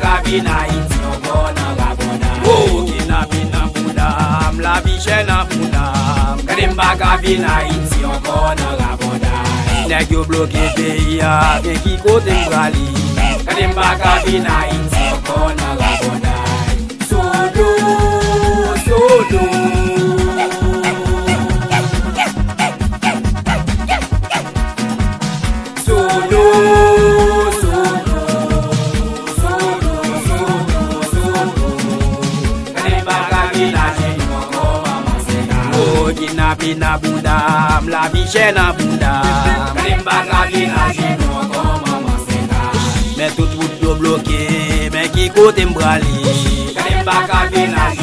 baka vina iti encore nan rabondage. Oh, kidnapping nan boudam, la biche nan boudam. Kade baka vina iti encore nan rabondage. Nèg yo bloqué pays ya, gen ki kote m'brali. Kade baka vina iti encore nan rabondage. Sodo, sodo. Kidnapping na boudam, la biche na boudam. Kade baka vinaje nou ankon maman seka. Men tout route yo bloqué, men ki kote m'brali. Kade baka vinaje